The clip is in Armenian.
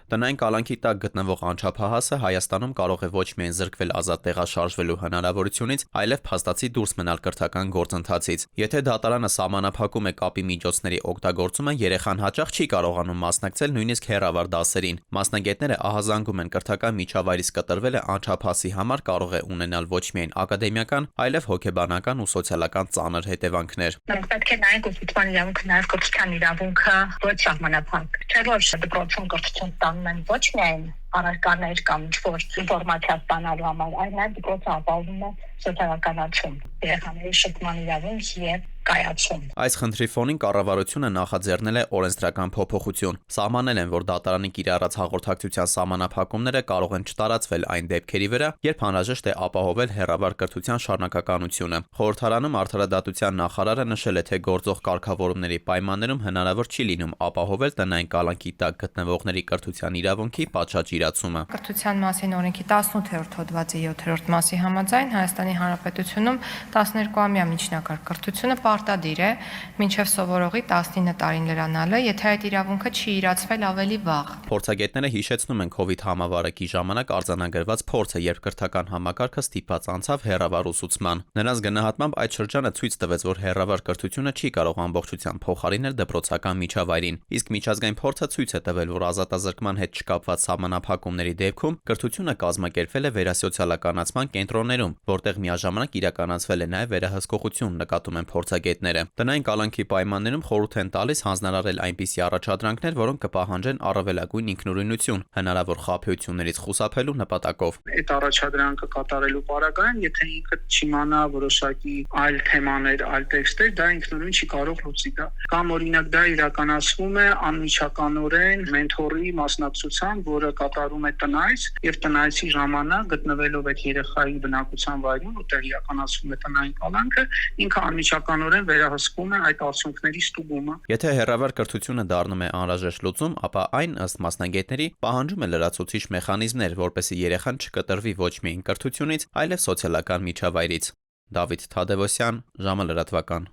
Տնային կալանքի տակ գտնվող անչափահասը Հայաստանում կարող է ոչ միայն զրկվել ազատ տեղաշարժվելու հնարավորությունից, այլև փաստացի դուրս մնալ կրթական գործընթացից։ Եթե դատարանը սահմանափակում է կապի միջոցների օգտագործումը, երեխան հաճախ չի կարողանում մասնակցել նույնիսկ հեռավար դասերին։ Մասնագետները ահազանգում են կրթական միջավայրից կտրվելը անչափահասի համար կարող է ունենալ ոչ միայն ակադեմիական, այլև հոգեբանական ու սոցիալական ծանր հետևանքներ։ Մենք պետք է նայենք ուսուցման իրավունքը, նաև կրթության իրավունքը ոչ սահմանափակ։ Չէ՞ որ դպրոցում կրթություն ստանում են ոչ միայն առարկաներ կամ ինչ-որ ինֆորմացիա ստանալու համար, այլ նաև դպրոցը ապահովում է սոցիալականացում, երեխաների շփման իրավունք եւ կայացում։ Այս խնդրի ֆոնին կառավարությունը նախաձեռնել է օրենսդրական փոփոխություն։ Սահմանել են, որ դատարանի կիրառած հաղորդակցության սահմանափակումները կարող են չտարածվել այն դեպքերի վրա, երբ անհրաժեշտ է ապահովել հեռավար կրթության շարունակականությունը։ Խորհրդարանում արդարադատության նախարարը նշել է, թե գործող կարգավորումների պայմաններում հնարավոր չի լինում ապահովել տնային կալանքի տակ գտնվողների կրթության իրավունքի պատշաճ իրացումը։ Կրթության մասին օրենքի 18-րդ հոդվածի 7-րդ մասի համաձայն Հայաստանի Հանրապետությունում 12-ամյա միջնակարգ կրթությունը պարտադիր է մինչև սովորողի 19 տարին լրանալը, եթե այդ իրավունքը չի իրացվել ավելի վաղ։ Փորձագետները հիշեցնում են COVID համավարակի ժամանակ արձանագրված փորձը, երբ կրթական համակարգը ստիպված անցավ հեռավար ուսուցման։ Նրանց գնահատմամբ այդ շրջանը ցույց տվեց, որ հեռավար կրթությունը չի կարող ամբողջությամբ փոխարինել դպրոցական միջավայրին, իսկ միջազգային փորձը ցույց է տվել, որ ազատազրկման հետ չկապված սահմանափակումների դեպքում կրթությունը կազմակերպվել է վերասոցիալականացման կենտրոններում, որտեղ միաժամանակ իրականացվել է նաև վերահսկողություն, նկատում են փորձագետները։ Տնային կալանքի պայմաններում խորհուրդ են տալիս հանձնարարել այնպիսի առաջադրանքներ, որոնք կպահանջեն առավելագույն ինքնուրույնություն, հնարավոր խաբեություններից խուսափելու նպատակով։ Այդ առաջադրանքը կատարելու պարագայում, եթե ինքը չիմանա որոշակի այլ թեմաներ, այլ տեքստեր, դա ինքնուրույն չի կարող լուծի դա։ Կամ օրինակ դա իրականացվում է անմիջականորեն մենթորի մասնակցությամբ, որը կատարում է տնայց, եւ տնայցի ժամանակ գտնվելով այդ երեխայի բնակության վայրում, որտեղ իրականացվում է տնային կալանքը, ինքը անմիջականորեն վերահսկում է այդ արդյունքների ստուգումը։ Եթե հեռավար կրթությունը դառնում է անհրաժեշտ լուծում, ապա այն, ըստ մասնագետների, պահանջում է լրացուցիչ մեխանիզմներ, որպեսզի երեխան չկտրվի ոչ միայն կրթությունից, այլև սոցիալական միջավայրից։ Դավիթ Թադևոսյան, ժամը լրատվական։